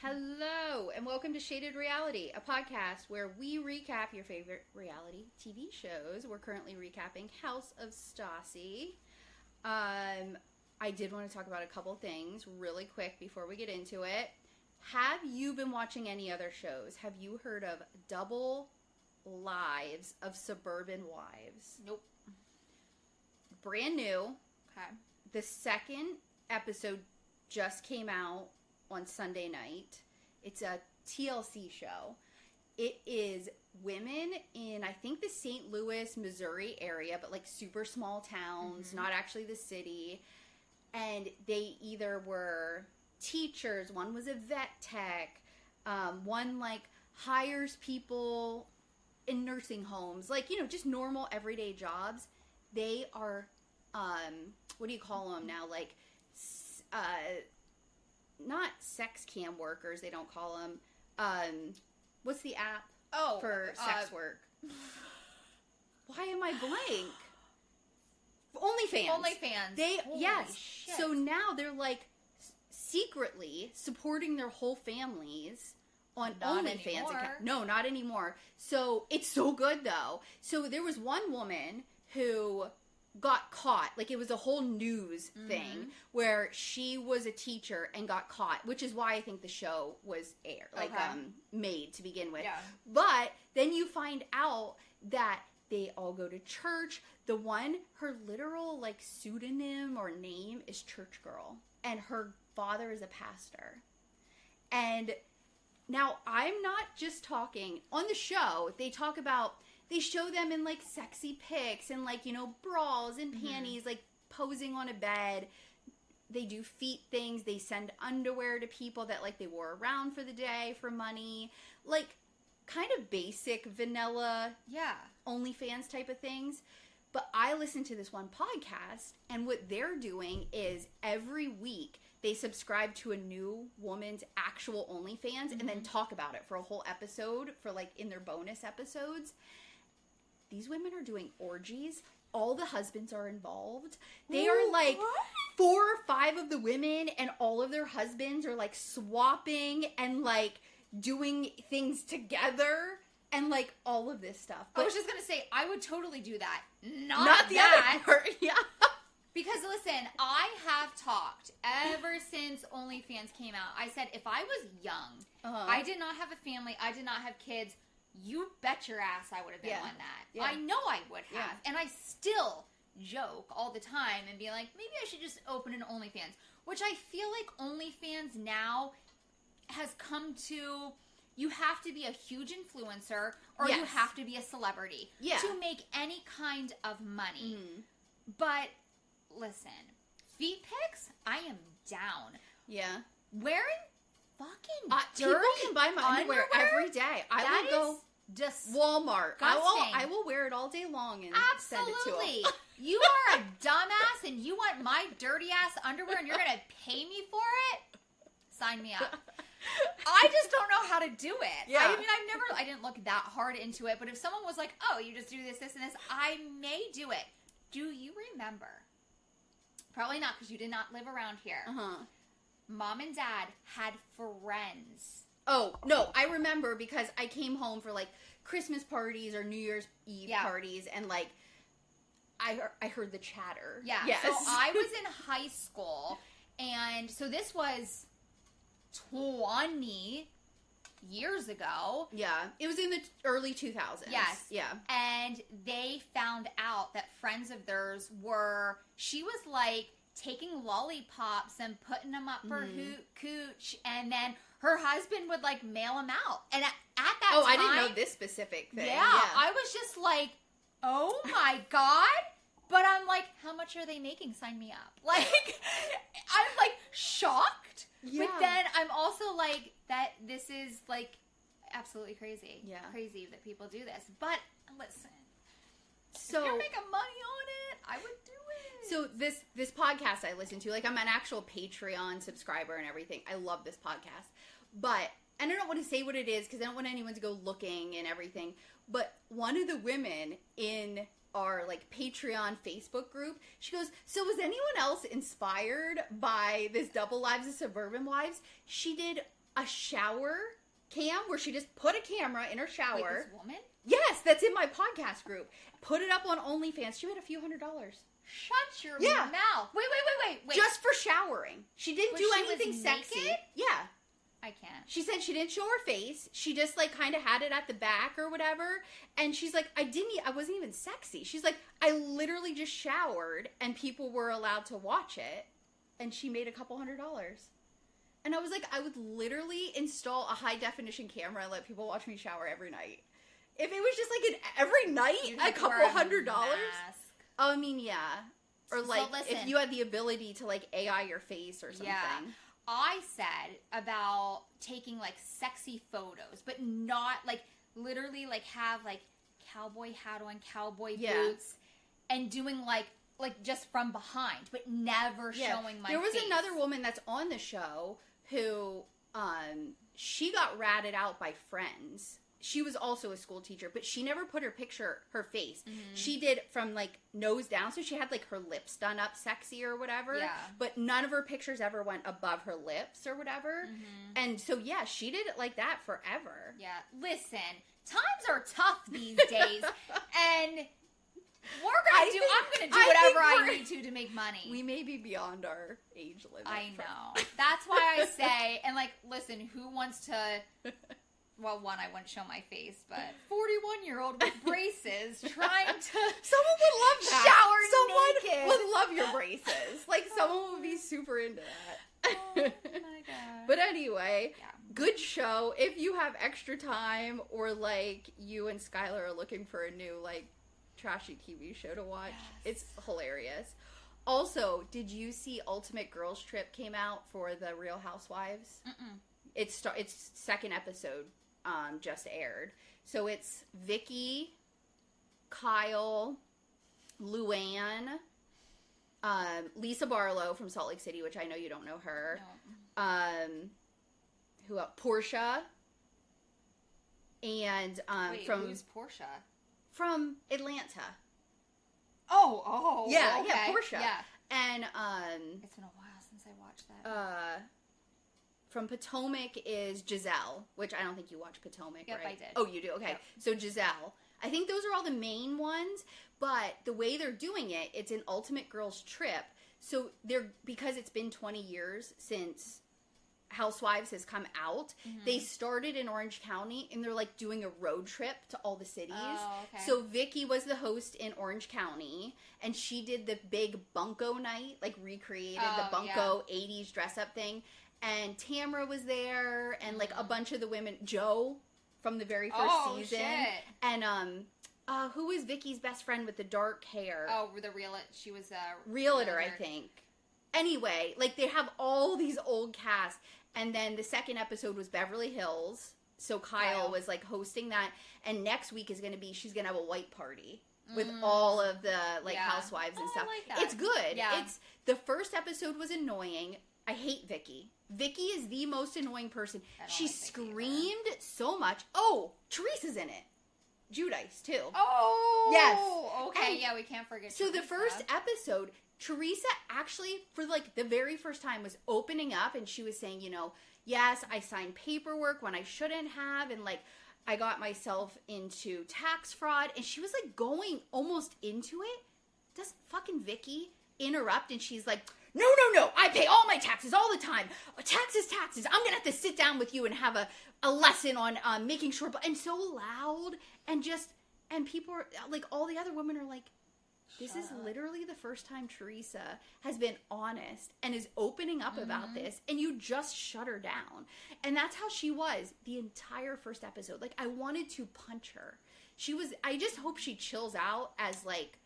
Hello, and welcome to Shaded Reality, a podcast where we recap your favorite reality TV shows. We're currently recapping House of Stassi. I did want to talk about a couple things really quick before we get into it. Have you been watching any other shows? Have you heard of Double Lives of Suburban Wives? Nope. Brand new. Okay. The second episode just came out on Sunday night. It's a TLC show. It is women in, I think, the St. Louis, Missouri area, but like super small towns, not actually the city. And they either were teachers, one was a vet tech, one like hires people in nursing homes, like, you know, just normal everyday jobs. They are, what do you call them now? Like, not sex cam workers, they don't call them. What's the app for sex work? Why am I blank? OnlyFans. Holy shit. So now they're like secretly supporting their whole families on OnlyFans account. No, not anymore. So it's so good though. So there was one woman who got caught, like it was a whole news thing where she was a teacher and got caught, which is why I think the show was made to begin with. Yeah. But then you find out that they all go to church. The one, her literal like pseudonym or name is Church Girl, and her father is a pastor. And now I'm not just talking on the show. They show them in, like, sexy pics and, like, you know, bras and panties, like, posing on a bed. They do feet things. They send underwear to people that, like, they wore around for the day for money. Like, kind of basic, vanilla, OnlyFans type of things. But I listen to this one podcast, and what they're doing is every week they subscribe to a new woman's actual OnlyFans and then talk about it for a whole episode for, like, in their bonus episodes. These women are doing orgies. All the husbands are involved. They are like 4 or 5 of the women, and all of their husbands are like swapping and like doing things together and like all of this stuff. But I was just going to say, I would totally do that. Not the other part. Yeah. Because listen, I have talked ever since OnlyFans came out. I said, if I was young, I did not have a family, I did not have kids, you bet your ass I would have been on that. Yeah. I know I would have. Yeah. And I still joke all the time and be like, maybe I should just open an OnlyFans. Which I feel like OnlyFans now has come to, you have to be a huge influencer or you have to be a celebrity to make any kind of money. But listen, feet pics, I am down. Yeah. Wearing fucking people can buy my underwear every day. I will go Walmart. I will wear it all day long and send it to them. You are a dumbass and you want my dirty ass underwear and you're gonna pay me for it? Sign me up. I just don't know how to do it. Yeah. I mean, I didn't look that hard into it, but if someone was like, oh, you just do this, this, and this, I may do it. Do you remember? Probably not, because you did not live around here. Mom and Dad had friends. Oh, no, I remember because I came home for, like, Christmas parties or New Year's Eve parties, and, like, I heard the chatter. Yeah, yes. So I was in high school, and so this was 20 years ago. Yeah, it was in the early 2000s. Yes. Yeah. And they found out that friends of theirs she was, like, taking lollipops and putting them up for cooch, and then her husband would, like, mail them out. And at that time... Oh, I didn't know this specific thing. Yeah, I was just like, oh my God. But I'm like, how much are they making? Sign me up. Like, I'm, like, shocked. Yeah. But then I'm also like, that this is, like, absolutely crazy. Yeah. Crazy that people do this. But, listen. So, if you're making money on it, I would do it. So this podcast I listen to, like, I'm an actual Patreon subscriber and everything. I love this podcast. But, and I don't want to say what it is because I don't want anyone to go looking and everything. But one of the women in our, like, Patreon Facebook group, she goes, so was anyone else inspired by this Double Lives of Suburban Wives? She did a shower cam where she just put a camera in her shower. Wait, this woman? Yes, that's in my podcast group. Put it up on OnlyFans. She made a few $100s. Shut your mouth. Wait. Just for showering. She didn't do anything sexy. Naked? Yeah. I can't. She said she didn't show her face. She just like kind of had it at the back or whatever. And she's like, I wasn't even sexy. She's like, I literally just showered and people were allowed to watch it. And she made a couple $100. And I was like, I would literally install a high definition camera and let people watch me shower every night. If it was just like every night, a couple $100. I mean, yeah. Or like, so if you had the ability to like AI your face or something. Yeah. I said about taking like sexy photos, but not like literally like have like cowboy hat on, cowboy boots, and doing like just from behind, but never showing my face. There was another woman that's on the show who she got ratted out by friends. She was also a school teacher, but she never put her face. Mm-hmm. She did from like nose down, so she had like her lips done up sexy or whatever. Yeah. But none of her pictures ever went above her lips or whatever. Mm-hmm. And so yeah, she did it like that forever. Yeah. Listen, times are tough these days, and I'm gonna do whatever I need to make money. We may be beyond our age limit. I know. That's why I say, and like, listen, who wants to? Well, one, I wouldn't show my face, but 41-year-old with braces trying to someone would love that. Shower naked. Someone would love your braces. Like, someone would be super into that. Oh, my God. But anyway, good show. If you have extra time or, like, you and Skylar are looking for a new, like, trashy TV show to watch, it's hilarious. Also, did you see Ultimate Girls Trip came out for the Real Housewives? Mm-mm. It's second episode. Just aired. So it's Vicky, Kyle, Luann, Lisa Barlow from Salt Lake City, which I know you don't know her. No. Who else? Portia. And who's Portia? From Atlanta. Oh. Yeah, okay. yeah, Portia. Yeah. And it's been a while since I watched that. From Potomac is Giselle, which I don't think you watch Potomac, yep, right? I did. Oh, you do? Okay. Yep. So Giselle. I think those are all the main ones, but the way they're doing it, it's an Ultimate Girls Trip. So because it's been 20 years since Housewives has come out, they started in Orange County, and they're like doing a road trip to all the cities. Oh, okay. So Vicky was the host in Orange County, and she did the big Bunko night, like recreated the Bunko 80s dress-up thing. And Tamra was there, and like a bunch of the women, Joe from the very first season, shit. And who was Vicky's best friend with the dark hair? Oh, she was a realtor, I think. Anyway, like they have all these old cast, and then the second episode was Beverly Hills, so Kyle was like hosting that, and next week is she's gonna have a white party with all of the housewives and stuff. I like that. It's good. Yeah. The first episode was annoying. I hate Vicky. Vicky is the most annoying person. She screamed so much. Oh, Teresa's in it. Giudice, too. Oh! Yes. Okay, we can't forget So Teresa. The first episode, Teresa actually, for like the very first time, was opening up, and she was saying, yes, I signed paperwork when I shouldn't have, and like, I got myself into tax fraud, and she was like going almost into it. Doesn't fucking Vicky interrupt, and she's like, no, I pay all my taxes all the time. Taxes. I'm going to have to sit down with you and have a lesson on making sure. And so loud, and people are, like, all the other women are like, this is literally the first time Teresa has been honest and is opening up about this, and you just shut her down. And that's how she was the entire first episode. Like, I wanted to punch her. I just hope she chills out as, like,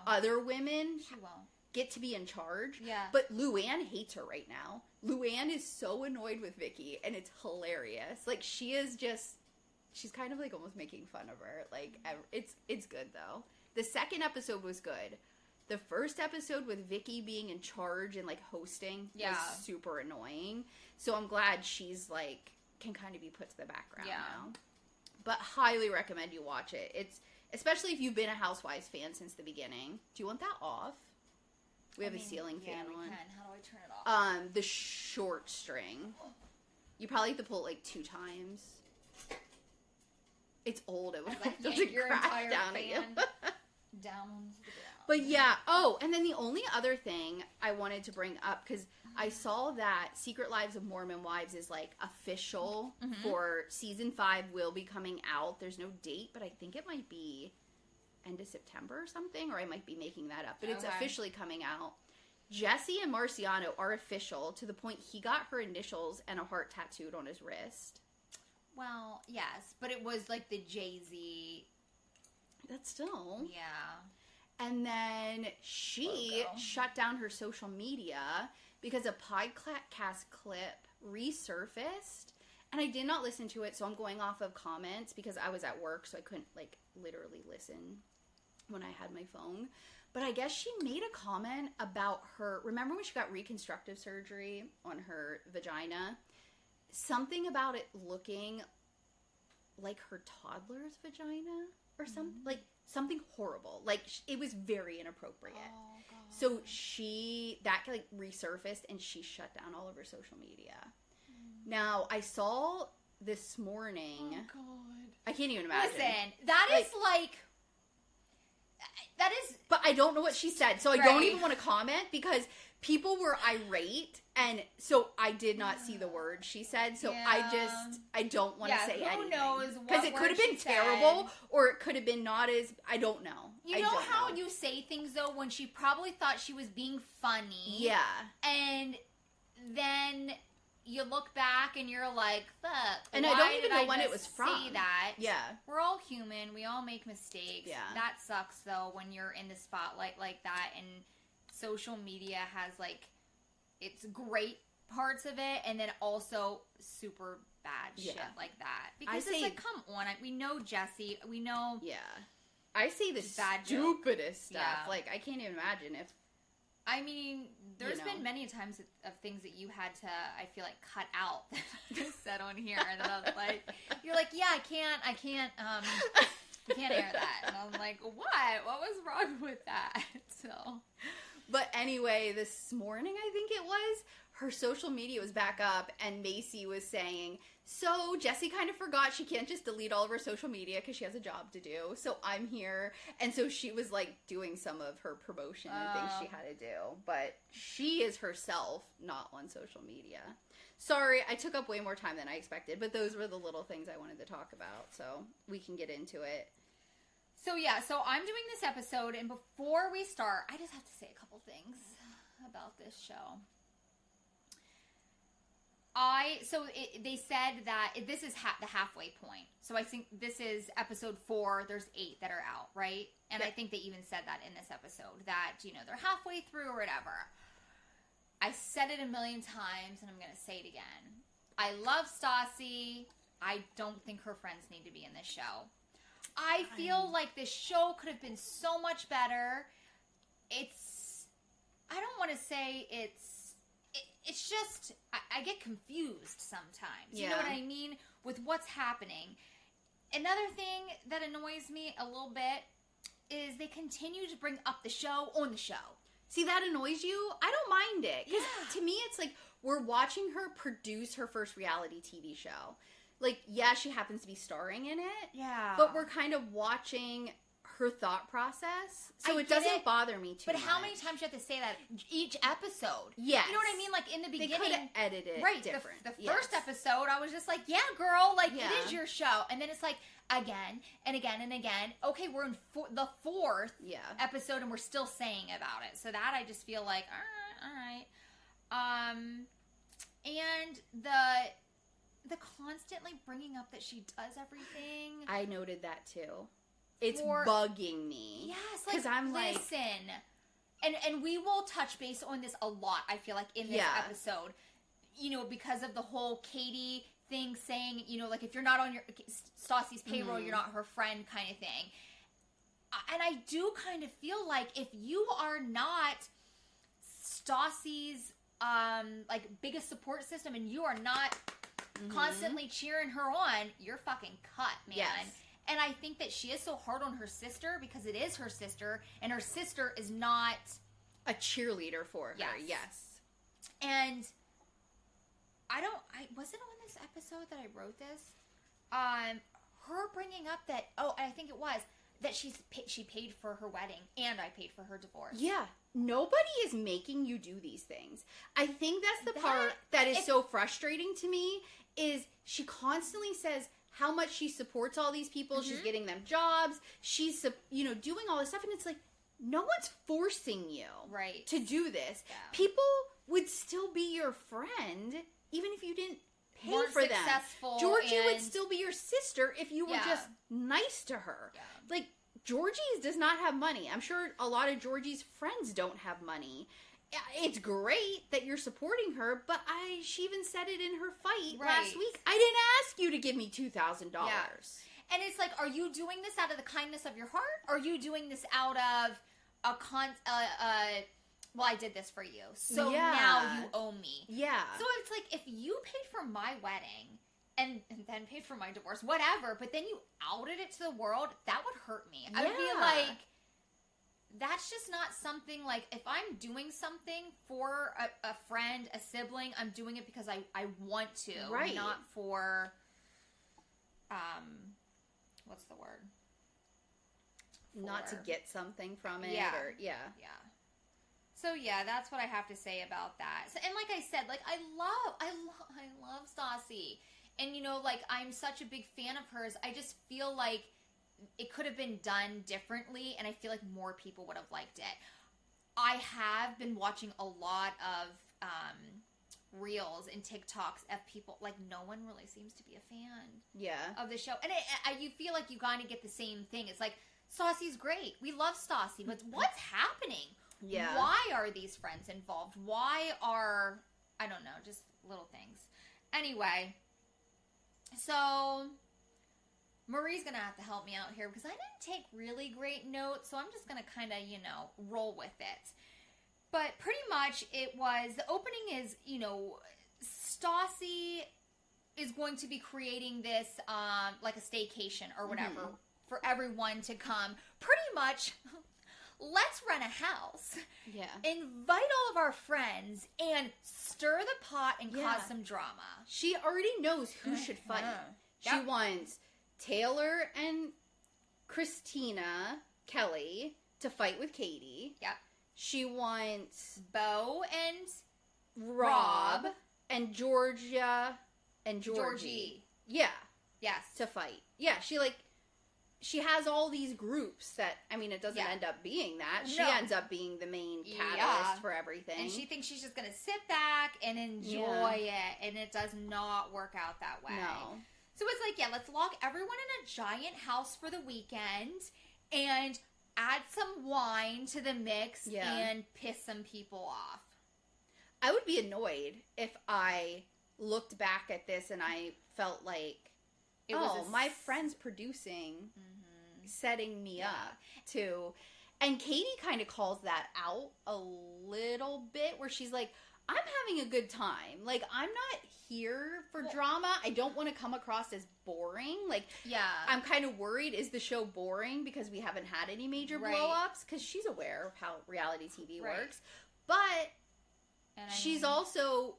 other women. She won't. Get to be in charge. Yeah. But Luann hates her right now. Luann is so annoyed with Vicky, and it's hilarious. Like, she's kind of like almost making fun of her. Like, it's good though. The second episode was good. The first episode with Vicky being in charge and like hosting was super annoying. So I'm glad she's like can kind of be put to the background now. But highly recommend you watch it. It's especially if you've been a Housewives fan since the beginning. Do you want that off? We have a ceiling fan on. How do I turn it off? The short string. You probably have to pull it like 2 times. It's old. It would Like, doesn't your crash entire down at you. fan down on the ground. But yeah. Oh, and then the only other thing I wanted to bring up, because I saw that Secret Lives of Mormon Wives is like official for season 5 will be coming out. There's no date, but I think it might be end of September or something, or I might be making that up. But it's officially coming out. Jesse and Marciano are official to the point he got her initials and a heart tattooed on his wrist. Well, yes, but it was like the Jay-Z. That's still. Yeah. And then she shut down her social media because a podcast clip resurfaced. And I did not listen to it, so I'm going off of comments because I was at work, so I couldn't, like, literally listen when I had my phone. But I guess she made a comment about her... Remember when she got reconstructive surgery on her vagina? Something about it looking like her toddler's vagina or something. Like, something horrible. Like, it was very inappropriate. Oh, God. So that, like, resurfaced, and she shut down all of her social media. Now, I saw this morning... Oh, God. I can't even imagine. Listen, that is like... That is... But I don't know what she said, so I don't even want to comment because people were irate, and so I did not see the word she said, so I don't want to say anything. Who knows what because it could have been terrible, or it could have been not as... I don't know. You know how you say things, though, when she probably thought she was being funny? Yeah. And then... You look back and you're like, fuck. And I don't even know when it was from. Say that. Yeah. We're all human. We all make mistakes. Yeah. That sucks, though, when you're in the spotlight like that. And social media has, like, its great parts of it. And then also super bad shit like that. Because it's like, come on. We know Jesse. We know. Yeah. I see the stupidest stuff. Yeah. Like, I can't even imagine if. I mean, there's been many times of things that you had to, I feel like, cut out that I just said on here. And then I was like, you're like, yeah, I can't air that. And I'm like, what? What was wrong with that? So. But anyway, this morning, I think it was, her social media was back up and Macy was saying, so Jessie kind of forgot she can't just delete all of her social media because she has a job to do. So I'm here. And so she was like doing some of her promotion and things she had to do. But she is herself not on social media. Sorry, I took up way more time than I expected. But those were the little things I wanted to talk about. So we can get into it. So yeah, so I'm doing this episode. And before we start, I just have to say a couple things about this show. They said that this is the halfway point. So I think this is episode 4. There's 8 that are out, right? And I think they even said that in this episode that, they're halfway through or whatever. I said it a million times and I'm going to say it again. I love Stassi. I don't think her friends need to be in this show. I feel like this show could have been so much better. I don't want to say it's just, I get confused sometimes. You know what I mean? With what's happening. Another thing that annoys me a little bit is they continue to bring up the show on the show. See, that annoys you? I don't mind it. Because to me, it's like we're watching her produce her first reality TV show. Like, yeah, she happens to be starring in it. Yeah. But we're kind of watching her thought process. So it doesn't bother me too much. But how many times do you have to say that each episode? Yes. You know what I mean? Like, in the beginning. They could have edited it different. The first episode, I was just like, yeah, girl, like, it is your show. And then it's like, again, and again, and again. Okay, we're in the 4th episode, and we're still saying about it. So that I just feel like, all right. And the constantly bringing up that she does everything. I noted that, too. It's bugging me. Yes, like, I'm listen. And we will touch base on this a lot, I feel like, in this episode. Because of the whole Katie thing saying, like, if you're not on your Stassi's payroll, you're not her friend kind of thing. And I do kind of feel like if you are not Stassi's, biggest support system and you are not constantly cheering her on, you're fucking cut, man. Yes. And I think that she is so hard on her sister because it is her sister, and her sister is not a cheerleader for her. Yes. And was it on this episode that I wrote this? Her bringing up that, I think it was, that she paid for her wedding and I paid for her divorce. Yeah. Nobody is making you do these things. I think that's the part that is so frustrating to me, is she constantly says how much she supports all these people. Mm-hmm. She's getting them jobs. She's, doing all this stuff. And it's like, no one's forcing you to do this. Yeah. People would still be your friend even if you didn't pay for them. Giorgi would still be your sister if you were just nice to her. Yeah. Like, Giorgi's does not have money. I'm sure a lot of Giorgi's friends don't have money. It's great that you're supporting her, but she even said it in her fight last week. I didn't ask you to give me $2,000. Yeah. And it's like, are you doing this out of the kindness of your heart? Or are you doing this out of well, I did this for you, so now you owe me. Yeah. So it's like, if you paid for my wedding and then paid for my divorce, whatever, but then you outed it to the world, that would hurt me. I would be like, that's just not something, like, if I'm doing something for a friend, a sibling, I'm doing it because I want to. Right. Not for, what's the word? Not to get something from it. Yeah. So yeah, that's what I have to say about that. So, and like I said, like, I love Stassi. And like, I'm such a big fan of hers. I just feel like it could have been done differently, and I feel like more people would have liked it. I have been watching a lot of reels and TikToks of people, like, no one really seems to be a fan of the show. And you feel like you kind of get the same thing. It's like, Stassi's great. We love Stassi, but what's happening? Yeah. Why are these friends involved? Why are, I don't know, just little things. Anyway, so Marie's going to have to help me out here because I didn't take really great notes, so I'm just going to kind of, roll with it. But pretty much the opening is, Stassi is going to be creating this, like a staycation or whatever for everyone to come. Pretty much, let's rent a house. Yeah. Invite all of our friends and stir the pot and cause some drama. She already knows who should fight. She wants Taylor and Christina Kelly to fight with Katie. Yep. She wants Beau and Rob and Georgia and Giorgi. Yeah. Yes. To fight. Yeah, she has all these groups that, I mean, it doesn't end up being that. She ends up being the main catalyst for everything. And she thinks she's just going to sit back and enjoy it, and it does not work out that way. No. So it's like, let's lock everyone in a giant house for the weekend and add some wine to the mix and piss some people off. I would be if I looked back at this and I felt like, my friend's producing, setting me up to... And Katie kind of calls that out a little bit, where she's like, I'm having a good time. Like, I'm not here for drama. I don't want to come across as boring. Like, I'm kind of worried, is the show boring because we haven't had any major blow-ups? Because she's aware of how reality TV works. But she's also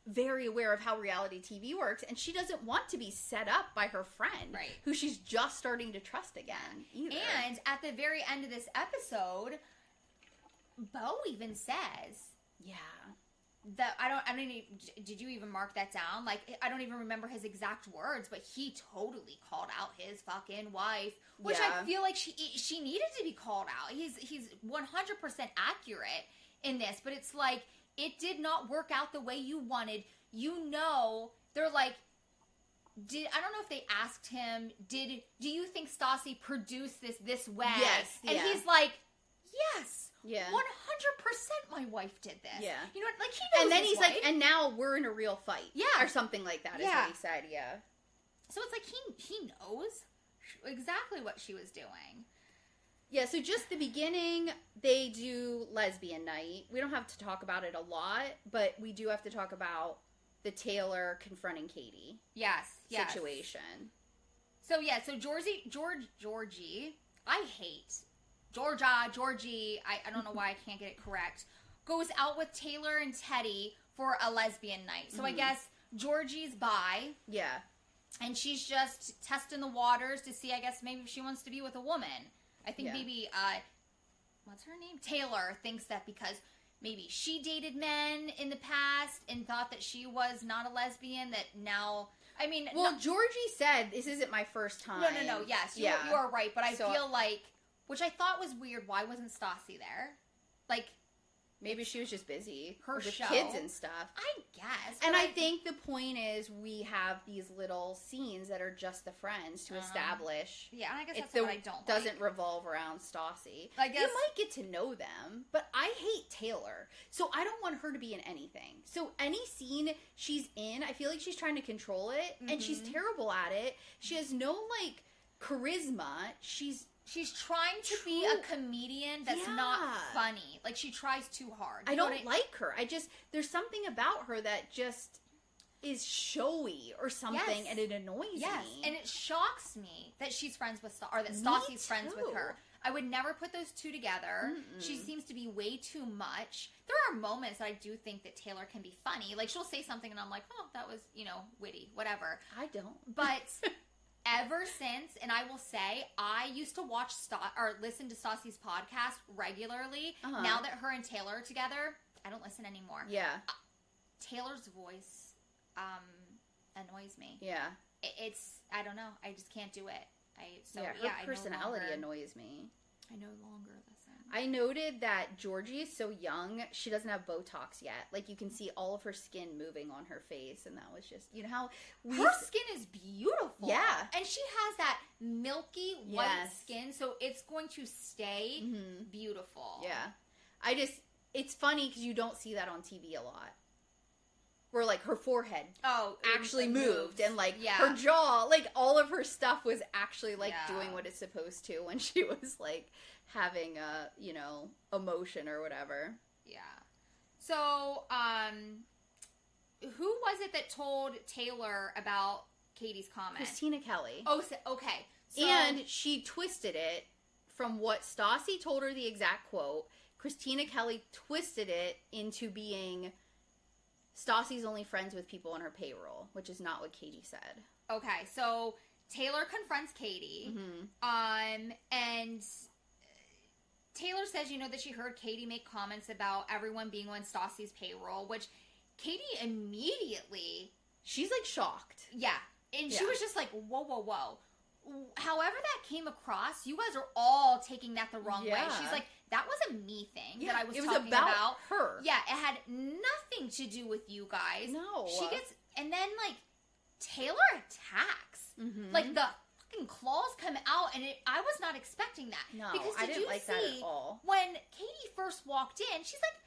very aware of how reality TV works, and she doesn't want to be set up by her friend, who she's just starting to trust again, either. And at the very end of this episode, Beau even says, that did you even mark that down? Like, I don't even remember his exact words, but he totally called out his fucking wife, which I feel like she needed to be called out. He's 100% accurate in this, but it's like, it did not work out the way you wanted. They're like, I don't know if they asked him, do you think Stassi produced this way? Yes. And he's like, yes. Yeah. 100% my wife did this. Yeah. You know what? Like, he knows. And then he's like, and now we're in a real fight. Yeah. Or something like that is what he said, So it's like, he knows exactly what she was doing. Yeah, so just the beginning, they do lesbian night. We don't have to talk about it a lot, but we do have to talk about the Taylor confronting Katie situation. So Giorgi, I hate Giorgi, I don't know why I can't get it correct, goes out with Taylor and Teddy for a lesbian night. So I guess Giorgi's bi. Yeah. And she's just testing the waters to see, I guess, maybe if she wants to be with a woman. I think maybe, what's her name? Taylor thinks that because maybe she dated men in the past and thought that she was not a lesbian, that now... I mean... Well, Giorgi said, this isn't my first time. No. Yes, you are right. But I feel like... Which I thought was weird. Why wasn't Stassi there? Like... Maybe she was just busy with show. kids and stuff. I guess. And I think the point is we have these little scenes that are just the friends to establish. Yeah, I guess that's what I don't doesn't revolve around Stassi. I guess. You might get to know them, but I hate Taylor. So I don't want her to be in anything. So any scene she's in, I feel like she's trying to control it. And she's terrible at it. She has no, like, charisma. She's trying to be a comedian that's not funny. Like, she tries too hard. I don't like her. There's something about her that just is showy or something, and it annoys me. And it shocks me that she's friends with or that Stassi's friends with her. I would never put those two together. She seems to be way too much. There are moments that I do think that Taylor can be funny. Like, she'll say something and I'm like, oh, that was, witty, whatever. I don't. But... Ever since, and I will say, I used to watch listen to Stassi's podcast regularly. Now that her and Taylor are together, I don't listen anymore. Yeah. Taylor's voice annoys me. Yeah. It's, I don't know. I just can't do it. Her personality annoys me. I no longer listen. I noted that Giorgi is so young, she doesn't have Botox yet. Like, you can see all of her skin moving on her face, and that was just, how... Her skin is beautiful. Yeah. And she has that milky white skin, so it's going to stay beautiful. Yeah. It's funny because you don't see that on TV a lot. Where, like, her forehead actually moved. And, like, her jaw, like, all of her stuff was actually, like, doing what it's supposed to when she was, like, having a, emotion or whatever. Yeah. So, who was it that told Taylor about Katie's comment? Christina Kelly. Oh, okay. So, and she twisted it from what Stassi told her, the exact quote. Christina Kelly twisted it into being... Stassi's only friends with people on her payroll, which is not what Katie said. Okay, so Taylor confronts Katie, and Taylor says, that she heard Katie make comments about everyone being on Stassi's payroll, which Katie immediately... She's, like, shocked. Yeah, and she was just like, whoa. However that came across, you guys are all taking that the wrong way. She's like, that was a me thing that I was talking about. Her. Yeah, it had nothing to do with you guys. No. She gets, and then, like, Taylor attacks. Like, the fucking claws come out, and I was not expecting that. No, because I didn't like that at all. When Katie first walked in, she's like,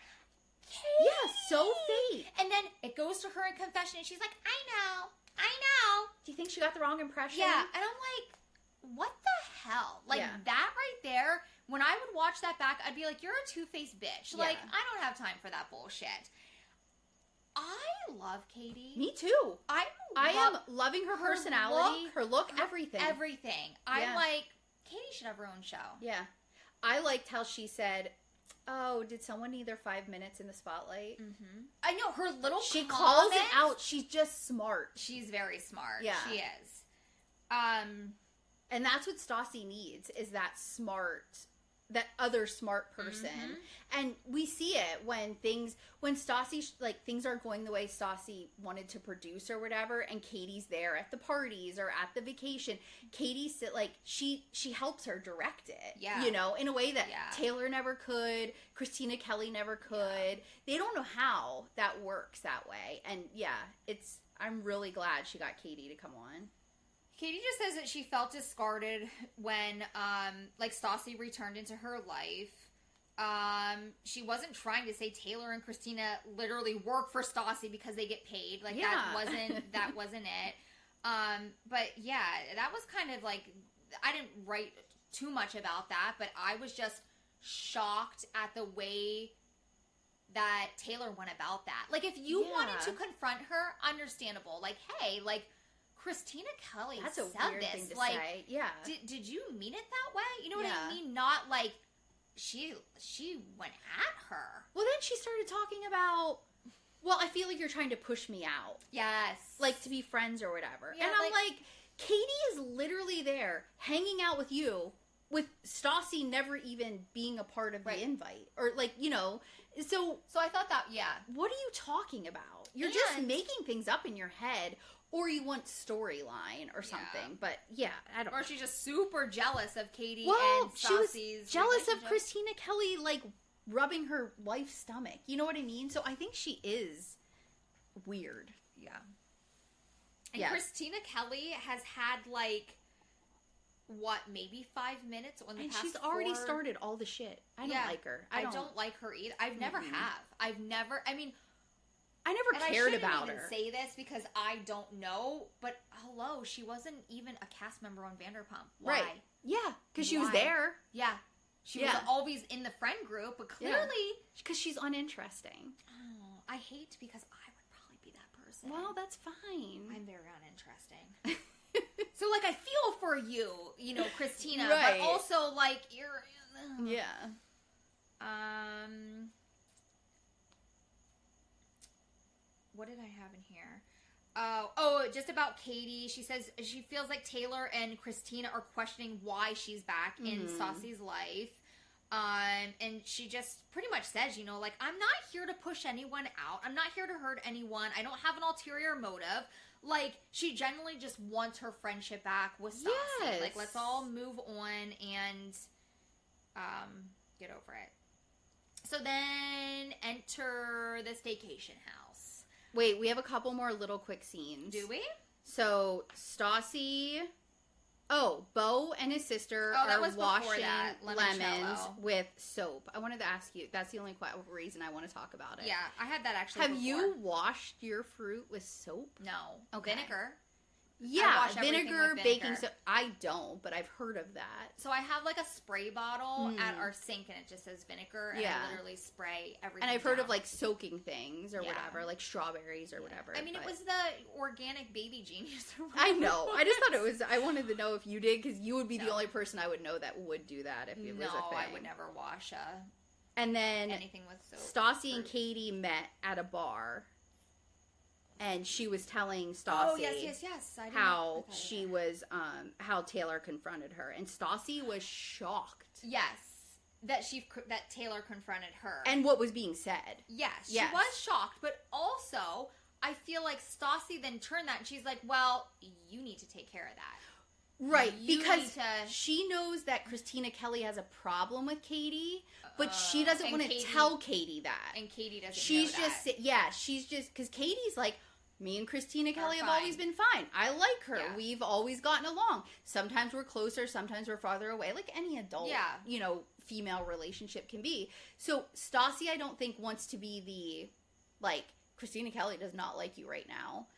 Katie! Yeah, so fake. And then it goes to her in confession, and she's like, I know. Do you think she got the wrong impression? Yeah, and I'm like, what the hell? Like, that right there, when I would watch that back, I'd be like, you're a two-faced bitch. Yeah. Like, I don't have time for that bullshit. I love Katie. Me too. I am loving her personality, her look, everything. I'm like, Katie should have her own show. Yeah. I liked how she said, oh, did someone need their 5 minutes in the spotlight? I know, her little She calls it out. She's just smart. She's very smart. Yeah. She is. And that's what Stassi needs, is that other smart person. And we see it when Stassi, like, things aren't going the way Stassi wanted to produce or whatever, and Katie's there at the parties or at the vacation. Katie, she helps her direct it, in a way that Taylor never could, Christina Kelly never could. Yeah. They don't know how that works that way. And I'm really glad she got Katie to come on. Katie just says that she felt discarded when, Stassi returned into her life. She wasn't trying to say Taylor and Christina literally work for Stassi because they get paid. Like, that wasn't it. But yeah, that was kind of like, I didn't write too much about that, but I was just shocked at the way that Taylor went about that. Like, if you wanted to confront her, understandable. Like, hey, like, Christina Kelly That's a said weird this. thing to like, say. Yeah. Did you mean it that way? You know what I mean? Not like she went at her. Well, then she started talking about, well, I feel like you're trying to push me out. Yes. Like, to be friends or whatever. Yeah, and I'm like, Katie is literally there, hanging out with you, with Stassi never even being a part of the invite. Or, like, you know, so I thought that, yeah. What are you talking about? You're just making things up in your head, or you want storyline or something. But, yeah, I don't know. Or she's just super jealous of Katie and Stassi's she was jealous of Christina Kelly, like, rubbing her wife's stomach. You know what I mean? So I think she is weird. Yeah. And Christina Kelly has had, like, what, maybe 5 minutes on the past And she's already started all the shit. I don't like her. I don't like her either. I've never have. I never cared about her. I shouldn't even say this because I don't know, but hello, she wasn't even a cast member on Vanderpump. Why? Right. Yeah, because she was there. Yeah. She was always in the friend group, but clearly... Because she's uninteresting. Oh, I hate because I would probably be that person. Well, that's fine. I'm very uninteresting. So, like, I feel for you, you know, Christina, right. but also, like, you're... Yeah. What did I have in here? Oh, just about Katie. She says she feels like Taylor and Christina are questioning why she's back in Stassi's life. And she just pretty much says, you know, like, I'm not here to push anyone out. I'm not here to hurt anyone. I don't have an ulterior motive. Like, she generally just wants her friendship back with Stassi. Yes. Like, let's all move on and get over it. So then enter the Staycation house. Wait, we have a couple more little quick scenes. Do we? So, Stassi... Oh, Beau and his sister are washing lemons with soap. I wanted to ask you. That's the only reason I want to talk about it. Yeah, I had that actually Have you washed your fruit with soap? No. Okay. Vinegar. Yeah, vinegar, baking soda. I don't, but I've heard of that. So I have like a spray bottle at our sink, and it just says vinegar, and I literally spray everything. And I've heard of like soaking things or whatever, like strawberries or whatever. I mean, it was the organic baby genius. I know. I just thought it was. I wanted to know if you did, because you would be the only person I would know that would do that if it was a thing. No, I would never wash and then anything with soap. Stassi and Katie met at a bar. And she was telling Stassi how she was, how Taylor confronted her. And Stassi was shocked. Yes. That Taylor confronted her. And what was being said. Yes. She was shocked. But also, I feel like Stassi then turned that and she's like, well, you need to take care of that. Right. Because she knows that Christina Kelly has a problem with Katie. But she doesn't want to tell Katie that. And Katie doesn't she's know just, that. Yeah, she's just, because Katie's like, me and Christina Kelly have always been fine. I like her. Yeah. We've always gotten along. Sometimes we're closer, sometimes we're farther away, like any adult, you know, female relationship can be. So Stassi, I don't think, wants to be the, like, Christina Kelly does not like you right now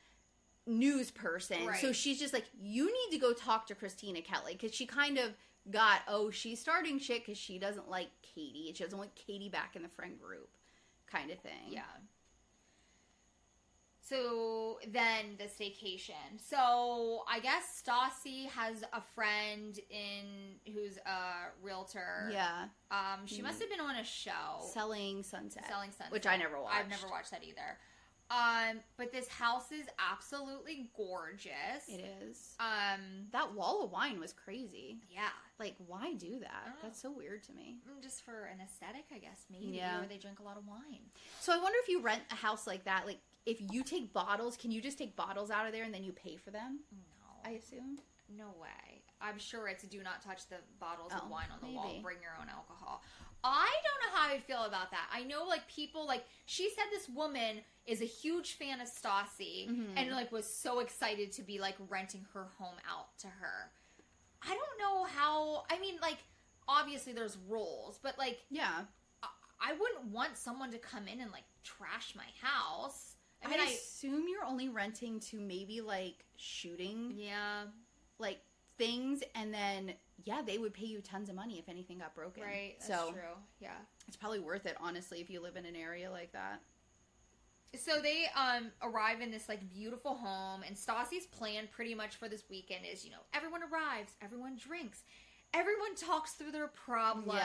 news person. Right. So she's just like, you need to go talk to Christina Kelly, because she kind of got, she's starting shit because she doesn't like Katie. She doesn't want Katie back in the friend group kind of thing. Yeah. So then the Staycation. So I guess Stassi has a friend who's a realtor. Yeah. She must have been on a show. Selling Sunset. Which I never watched. I've never watched that either. But this house is absolutely gorgeous. It is. That wall of wine was crazy. Yeah. Like, why do that? That's so weird to me. Just for an aesthetic, I guess, maybe. Yeah. Or they drink a lot of wine. So I wonder if you rent a house like that, like, if you take bottles, can you just take bottles out of there and then you pay for them? No. I assume? No way. I'm sure it's do not touch the bottles of wine on the wall. Bring your own alcohol. I don't know how I feel about that. I know, like, people, like, she said this woman is a huge fan of Stassi and, like, was so excited to be, like, renting her home out to her. I don't know how, I mean, like, obviously there's rules, but, like, yeah, I wouldn't want someone to come in and, like, trash my house. I mean, I assume you're only renting to maybe, like, shooting, like, things, and then, they would pay you tons of money if anything got broken. Right, that's true, yeah. It's probably worth it, honestly, if you live in an area like that. So they arrive in this, like, beautiful home, and Stassi's plan pretty much for this weekend is, you know, everyone arrives, everyone drinks, everyone talks through their problems,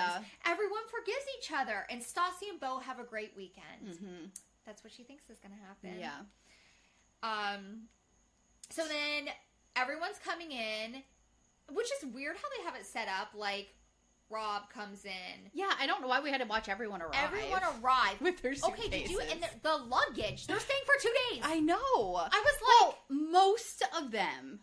everyone forgives each other, and Stassi and Beau have a great weekend. That's what she thinks is going to happen. Yeah. So then everyone's coming in, which is weird how they have it set up. Like, Rob comes in. Yeah, I don't know why we had to watch everyone arrive. Everyone arrived. With their suitcases. Okay, did you... And the luggage. They're staying for 2 days. I know. I was like... Well, most of them,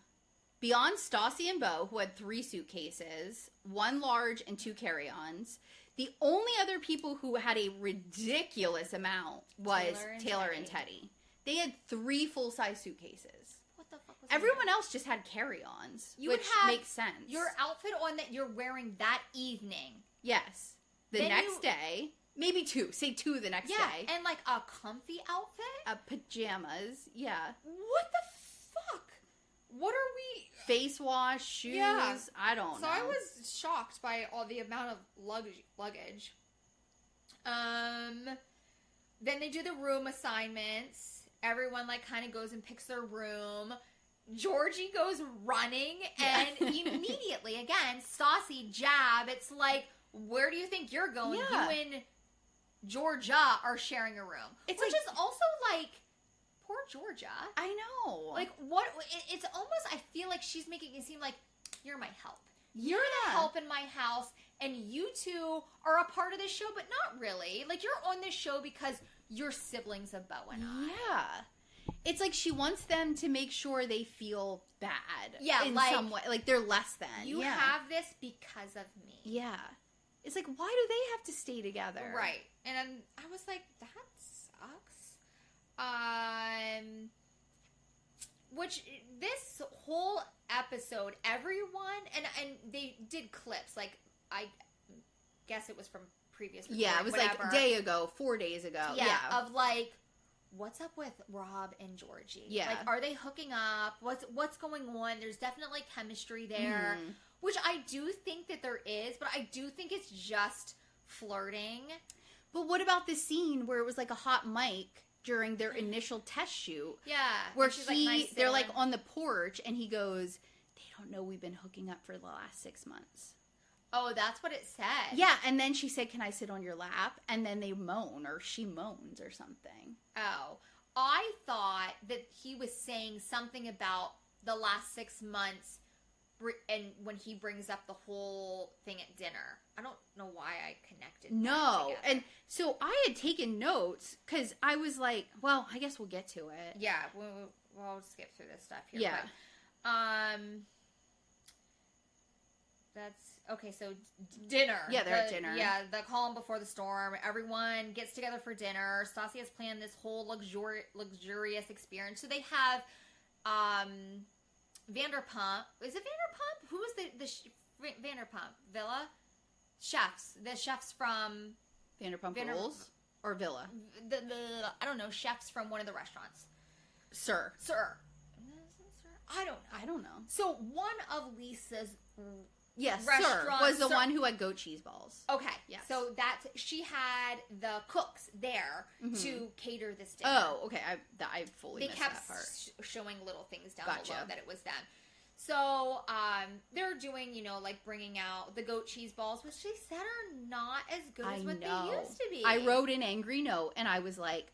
beyond Stassi and Beau, who had 3 suitcases, 1 large and 2 carry-ons, the only other people who had a ridiculous amount was Taylor and Teddy. They had 3 full-size suitcases. What the fuck was Everyone else just had carry-ons, which makes sense. Your outfit on that you're wearing that evening. Yes. The next day, maybe 2. Say 2 the next day. Yeah, and like a comfy outfit? Pajamas, yeah. What the fuck? What are we... Face wash, shoes, yeah. I don't know. So I was shocked by all the amount of luggage. Then they do the room assignments. Everyone, like, kind of goes and picks their room. Giorgi goes running, and immediately, again, Stassi jab. It's like, where do you think you're going? Yeah. You and Georgia are sharing a room. Which is also, like, poor Georgia. I know. Like, what? It's almost, I feel like she's making it seem like, you're my help. You're the help in my house, and you two are a part of this show, but not really. Like, you're on this show because you're siblings of Beau and I. Yeah. It's like she wants them to make sure they feel bad. Yeah, in some way. Like, they're less than. You have this because of me. Yeah. It's like, why do they have to stay together? Right. And I was like, that sucks. Which, this whole episode, everyone, and they did clips, like, I guess it was from previous recording, yeah, it was like a day ago, 4 days ago. Yeah, of like, what's up with Rob and Georgi? Yeah. Like, are they hooking up? What's going on? There's definitely chemistry there, which I do think that there is, but I do think it's just flirting. But what about the scene where it was like a hot mic during their initial test shoot? Yeah. Where they're like on the porch and he goes, they don't know we've been hooking up for the last 6 months. Oh, that's what it said. Yeah, and then she said, can I sit on your lap? And then they moan, or she moans or something. Oh. I thought that he was saying something about the last 6 months, and when he brings up the whole thing at dinner. I don't know why I connected that together. And so I had taken notes, because I was like, well, I guess we'll get to it. Yeah, we'll skip through this stuff here. Yeah. But, that's... Okay, so dinner. Yeah, they're at dinner. Yeah, the calm before the storm. Everyone gets together for dinner. Stassi has planned this whole luxurious experience. So they have Vanderpump. Is it Vanderpump? Who was the Vanderpump? Villa? Chefs. The chefs from... Vanderpump Rules? Or Villa? I don't know. Chefs from one of the restaurants. Sir. I don't know. So one of Lisa's... Yes, Sir was the one who had goat cheese balls. Okay. Yes. So she had the cooks there to cater this dinner. Oh, okay. I fully missed that part. They kept showing little things down below that it was them. So, they're doing, like bringing out the goat cheese balls, which they said are not as good as what they used to be. I wrote an angry note, and I was like,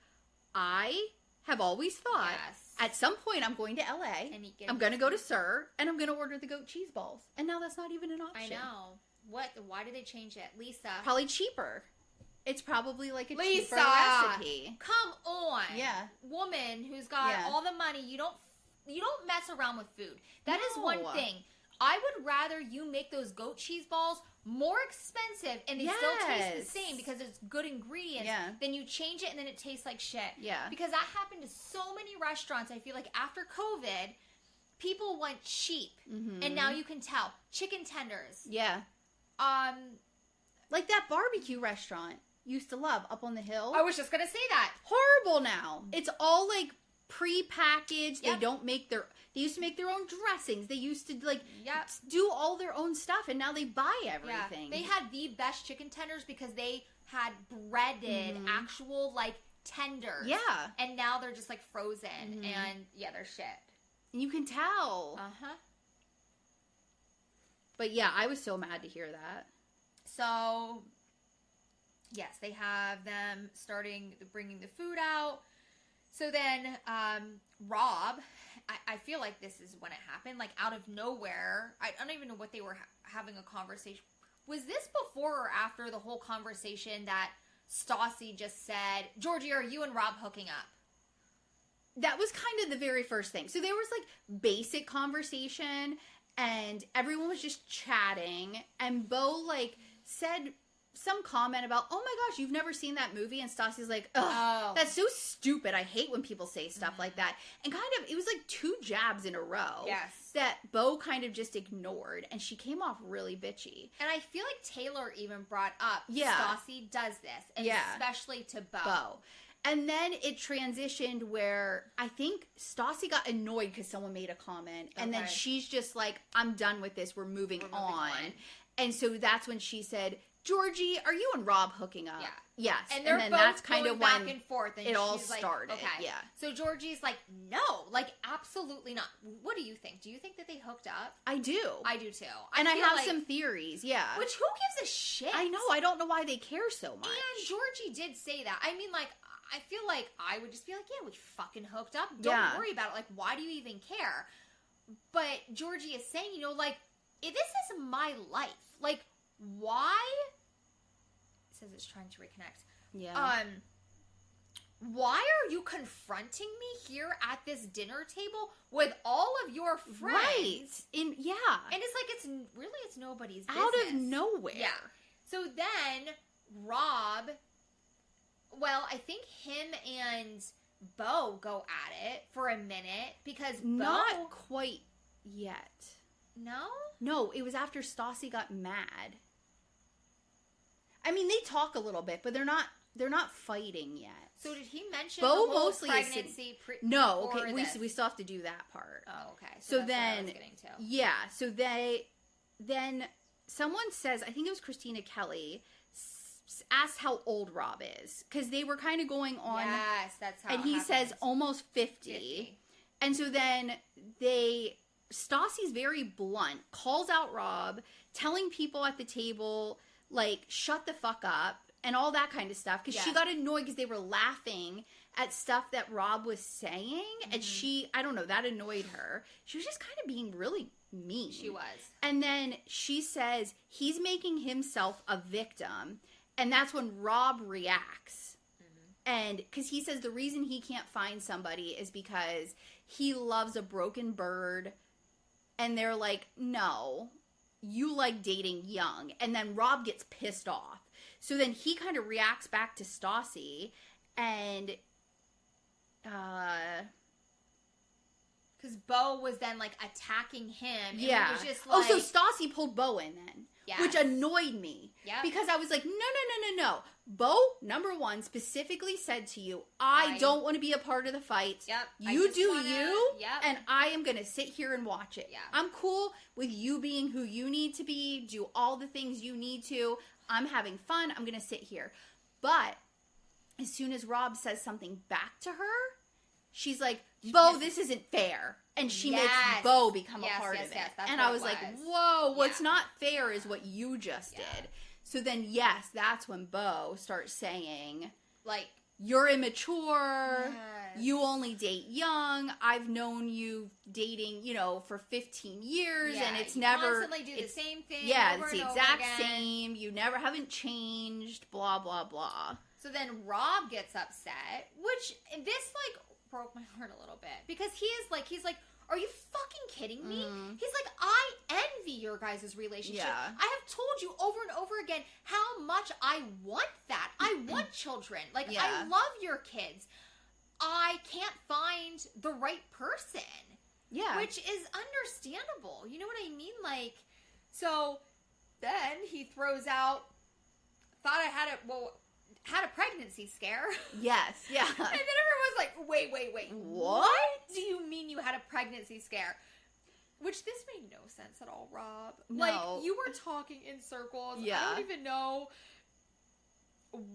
I have always thought... Yes. At some point, I'm going to LA, I'm going to go to Sir, and I'm going to order the goat cheese balls. And now that's not even an option. I know. Why did they change it? Lisa. Probably cheaper. It's probably like a cheaper recipe. Come on. Yeah. Woman who's got all the money, you don't mess around with food. That is one thing. I would rather you make those goat cheese balls more expensive and they still taste the same because it's good ingredients than you change it and then it tastes like shit. Yeah. Because that happened to so many restaurants. I feel like after COVID, people went cheap. And now you can tell. Chicken tenders. Yeah. Like that barbecue restaurant you used to love up on the hill. I was just going to say that. Horrible now. It's all like pre-packaged. They don't make they used to make their own dressings. They used to do all their own stuff, and now they buy everything. They had the best chicken tenders because they had breaded actual like tenders. Yeah. And now they're just like frozen and they're shit. And you can tell. But yeah, I was so mad to hear that. So Yes, they have them bringing the food out. So then, Rob, I feel like this is when it happened, like out of nowhere. I don't even know what they were having a conversation. Was this before or after the whole conversation that Stassi just said, Georgi, are you and Rob hooking up? That was kind of the very first thing. So there was like basic conversation and everyone was just chatting and Beau like said some comment about, oh my gosh, you've never seen that movie? And Stassi's like, ugh, that's so stupid. I hate when people say stuff like that. And kind of, it was like 2 jabs in a row. Yes. That Beau kind of just ignored. And she came off really bitchy. And I feel like Taylor even brought up, Stassi does this. And especially to Beau. And then it transitioned where I think Stassi got annoyed because someone made a comment. And then she's just like, I'm done with this. We're moving on. And so that's when she said, Georgi, are you and Rob hooking up? Yeah. Yes. And they're both that's kind of back and forth. And it all started. Like, okay. Yeah. So Georgi's like, no, like absolutely not. What do you think? Do you think that they hooked up? I do. I do too. And I have some theories. Yeah. Which who gives a shit? I know. I don't know why they care so much. And Georgi did say that. I mean, like, I feel like I would just be like, yeah, we fucking hooked up. Don't worry about it. Like, why do you even care? But Georgi is saying, you know, like, this is my life. Like, why? It says it's trying to reconnect. Yeah. Why are you confronting me here at this dinner table with all of your friends? Right. And it's like, it's nobody's business. Out of nowhere. Yeah. So then, Rob, well, I think him and Beau go at it for a minute because not quite yet. No? No, it was after Stassi got mad. I mean, they talk a little bit, but they're not fighting yet. So did he mention Beau the whole mostly pregnancy? No, okay, we still have to do that part. Oh, okay. So that's then, what I was getting to. Yeah. So then someone says, I think it was Christina Kelly, asked how old Rob is because they were kind of going on. Yes, that's how. And he says almost 50. And so then Stassi's very blunt, calls out Rob, telling people at the table, like, shut the fuck up, and all that kind of stuff. Because she got annoyed because they were laughing at stuff that Rob was saying. And I don't know, that annoyed her. She was just kind of being really mean. She was. And then she says he's making himself a victim. And that's when Rob reacts. And because he says the reason he can't find somebody is because he loves a broken bird. And they're like, no, you like dating young. And then Rob gets pissed off. So then he kind of reacts back to Stassi. And because Beau was then like attacking him. And yeah. It was just like, so Stassi pulled Beau in then. Yes. Which annoyed me. Yeah. Because I was like, no. Beau, number one, specifically said to you, I don't want to be a part of the fight. Yep. You do you, and I am going to sit here and watch it. Yeah. I'm cool with you being who you need to be, do all the things you need to. I'm having fun. I'm going to sit here. But as soon as Rob says something back to her, she's like, Beau, this isn't fair. And she makes Beau become a part of it. And I was like, whoa, what's not fair is what you just did. So then, that's when Beau starts saying, like, you're immature. Yes. You only date young. I've known you dating, for 15 years, and it's never constantly do the same thing. Yeah, it's the exact same. You never haven't changed. Blah blah blah. So then Rob gets upset, which this like broke my heart a little bit because he's like, are you fucking kidding me? He's like, I envy your guys' relationship. Yeah. I have told you over and over again how much I want that. I want children. Like, I love your kids. I can't find the right person. Yeah. Which is understandable. You know what I mean? Like, so then he throws out, thought I had a pregnancy scare. Yes, yeah. And then everyone's like, wait. What do you mean you had a pregnancy scare? Which this made no sense at all, Rob. No. Like, you were talking in circles. Yeah. I don't even know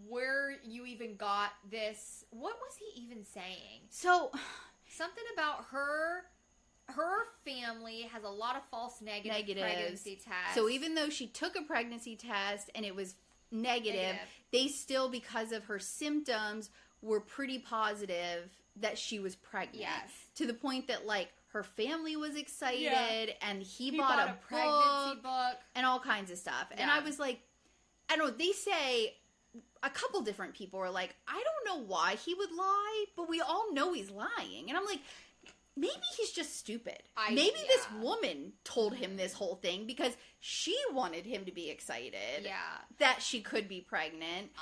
where you even got this. What was he even saying? So, something about her family has a lot of false negative pregnancy tests. So even though she took a pregnancy test and it was negative. They still, because of her symptoms, were pretty positive that she was pregnant. Yes. To the point that, like, her family was excited, and he bought a pregnancy book. And all kinds of stuff. And I was like, I don't know, they say, a couple different people were like, I don't know why he would lie, but we all know he's lying. And I'm like, maybe he's just stupid. Maybe this woman told him this whole thing because she wanted him to be excited that she could be pregnant.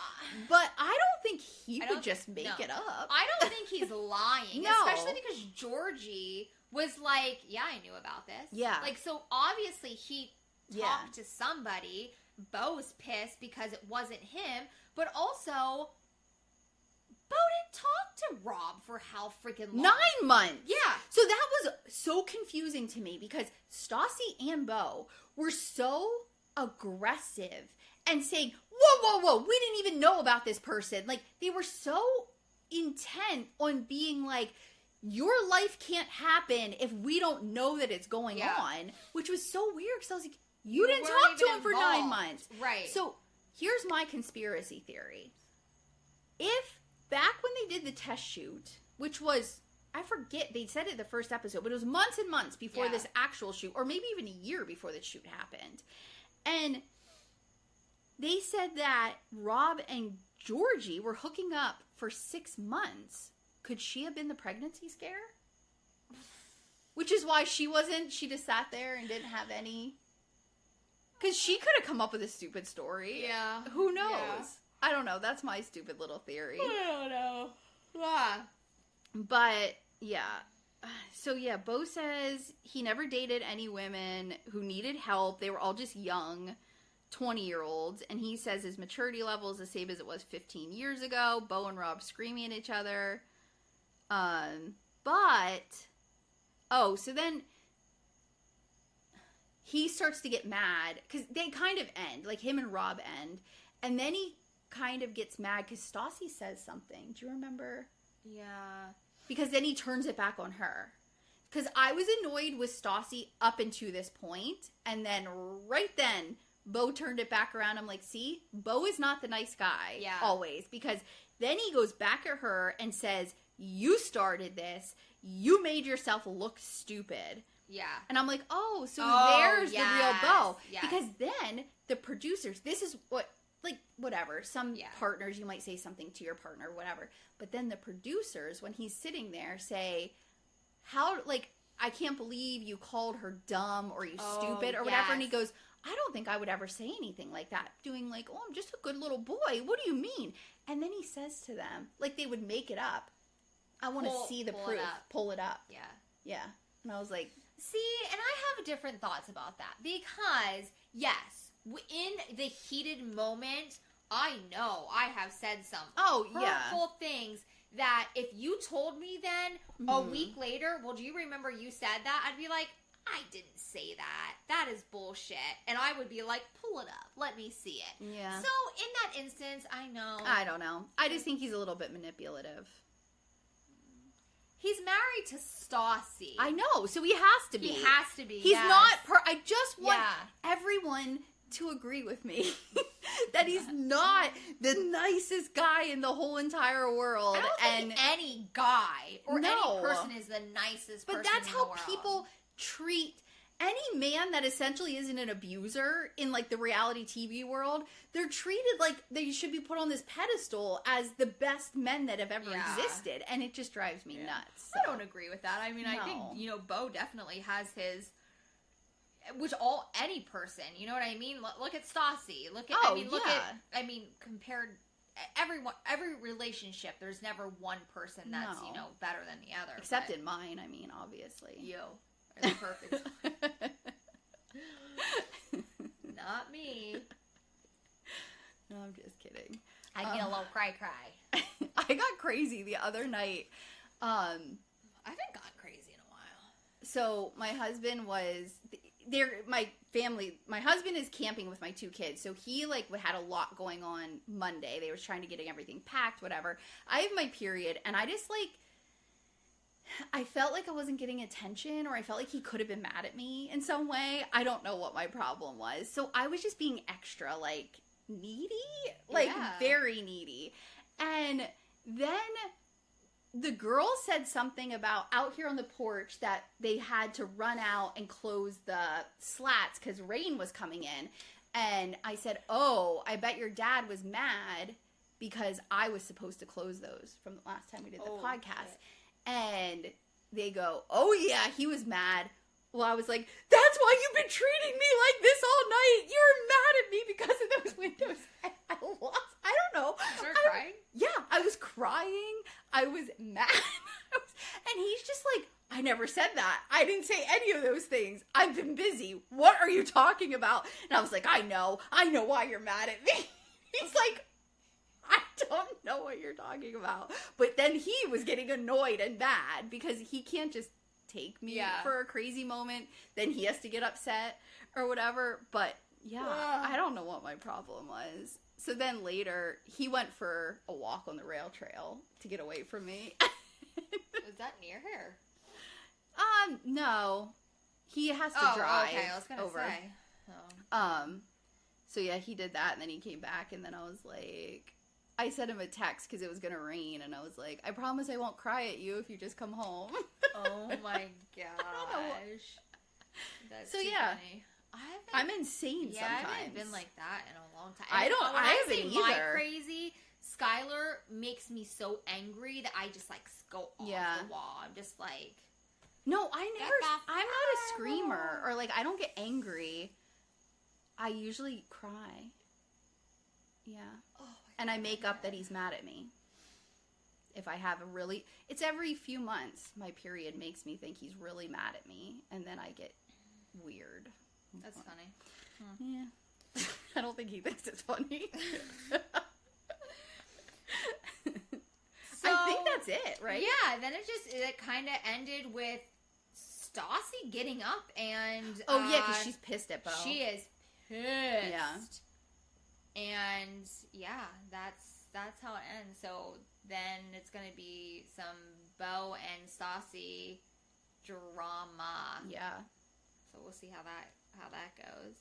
But I don't think he would just make it up. I don't think he's lying. No. Especially because Giorgi was like, yeah, I knew about this. Yeah. Like, so obviously he talked to somebody. Beau's pissed because it wasn't him. But also, Beau didn't talk to Rob for how freaking long? 9 months. Yeah. So that was so confusing to me because Stassi and Beau were so aggressive and saying, whoa, we didn't even know about this person. Like, they were so intent on being like, your life can't happen if we don't know that it's going on, which was so weird because I was like, you didn't talk to him for 9 months. Right. So here's my conspiracy theory. If back when they did the test shoot, which was, I forget, they said it the first episode, but it was months and months before this actual shoot, or maybe even a year before the shoot happened. And they said that Rob and Georgi were hooking up for 6 months. Could she have been the pregnancy scare? Which is why she just sat there and didn't have any. Because she could have come up with a stupid story. Yeah. Who knows? Yeah. I don't know. That's my stupid little theory. I don't know. Yeah. But, yeah. So, yeah, Beau says he never dated any women who needed help. They were all just young, 20-year-olds. And he says his maturity level is the same as it was 15 years ago. Beau and Rob screaming at each other. So then he starts to get mad because they kind of end, like him and Rob end, and then he kind of gets mad because Stassi says something. Do you remember? Yeah. Because then he turns it back on her. Because I was annoyed with Stassi up until this point, and then right then, Beau turned it back around. I'm like, see, Beau is not the nice guy always, because then he goes back at her and says, you started this. You made yourself look stupid. Yeah. And I'm like, there's the real Beau. Yes. Because then the producers, this is what, like, whatever. Some partners, you might say something to your partner, whatever. But then the producers, when he's sitting there, say, I can't believe you called her dumb or you stupid or whatever. And he goes, I don't think I would ever say anything like that. Doing like, I'm just a good little boy. What do you mean? And then he says to them, like they would make it up, I want to see the proof. Pull it up. Yeah. Yeah. And I was like... See, and I have different thoughts about that. Because, yes, in the heated moment, I know I have said some hurtful things that if you told me then, a week later, well, do you remember you said that? I'd be like, I didn't say that. That is bullshit. And I would be like, pull it up. Let me see it. Yeah. So, in that instance, I know. I don't know. I just think he's a little bit manipulative. He's married to Stassi. I know, so he has to be. He has to be. He's not. I just want everyone to agree with me that he's not the nicest guy in the whole entire world. I don't think any guy or any person is the nicest person in the world. But that's how people treat any man that essentially isn't an abuser in, like, the reality TV world. They're treated like they should be put on this pedestal as the best men that have ever existed. And it just drives me nuts. So. I don't agree with that. I mean, I think, Beau definitely has his... any person, you know what I mean? Look at Stassi. Compared... Every relationship, there's never one person that's, better than the other. Except in mine, I mean, obviously. You. Are perfect. Not me. No, I'm just kidding. I get a little cry. I got crazy the other night. I haven't gotten crazy in a while. So my husband was there. My husband is camping with my 2 kids. So he had a lot going on Monday. They were trying to get everything packed, whatever. I have my period, and I just I felt like I wasn't getting attention, or I felt like he could have been mad at me in some way. I don't know what my problem was. So I was just being extra, needy, like very needy. And then the girl said something about out here on the porch that they had to run out and close the slats because rain was coming in. And I said, oh, I bet your dad was mad because I was supposed to close those from the last time we did the podcast. Shit. And they go, oh yeah, he was mad. Well, I was like, that's why you've been treating me like this all night. You're mad at me because of those windows. And I lost. I don't know. You started crying? Yeah, I was crying. I was mad. And he's just like, I never said that. I didn't say any of those things. I've been busy. What are you talking about? And I was like, I know why you're mad at me. He's like, I don't know what you're talking about. But then he was getting annoyed and mad because he can't just take me for a crazy moment. Then he has to get upset or whatever. But yeah, I don't know what my problem was. So then later, he went for a walk on the rail trail to get away from me. Was that near here? No. He has to drive okay. I was gonna over. Say. Oh. So yeah, he did that, and then he came back, and then I was like, I sent him a text because it was gonna rain, and I was like, I promise I won't cry at you if you just come home. Oh my gosh. That's so too yeah. funny. I'm insane sometimes. I haven't been like that in a long time. I haven't either. My crazy, Skylar makes me so angry that I just like go off the wall. I'm just like, no, I'm not a screamer or like I don't get angry. I usually cry. Yeah. Oh, and I make up that he's mad at me. If I have it's every few months my period makes me think he's really mad at me, and then I get weird. That's funny. Yeah. I don't think he thinks it's funny. I think that's it, right? Yeah, then it kind of ended with Stassi getting up and... Oh, yeah, because she's pissed at Beau. She is pissed. Yeah. And, yeah, that's how it ends. So then it's going to be some Beau and Stassi drama. Yeah. So we'll see how that goes.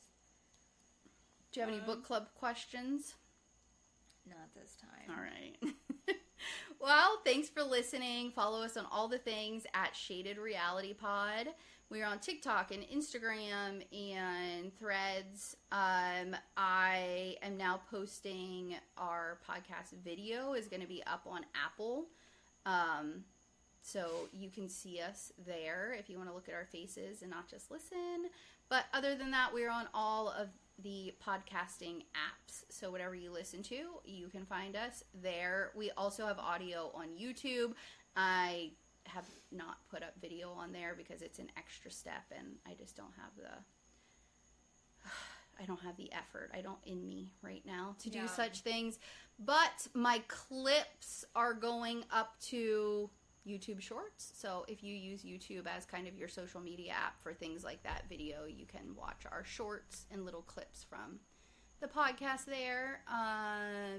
Do you have any book club questions? Not this time. All right. Well, thanks for listening. Follow us on all the things at Shaded Reality Pod. We're on TikTok and Instagram and Threads. I am now posting our podcast video is going to be up on Apple. So you can see us there if you want to look at our faces and not just listen. But other than that, we're on all of the podcasting apps. So whatever you listen to, you can find us there. We also have audio on YouTube. I have not put up video on there because it's an extra step and I just don't have the effort. I don't in me right now to do such things. But my clips are going up to YouTube Shorts. So if you use YouTube as kind of your social media app for things like that video, you can watch our shorts and little clips from the podcast there.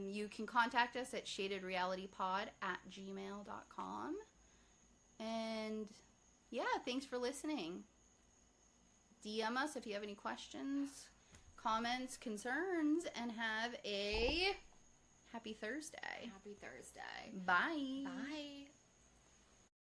You can contact us at shadedrealitypod@gmail.com. And yeah, thanks for listening. DM us if you have any questions, comments, concerns, and have a happy Thursday. Happy Thursday. Bye. Bye.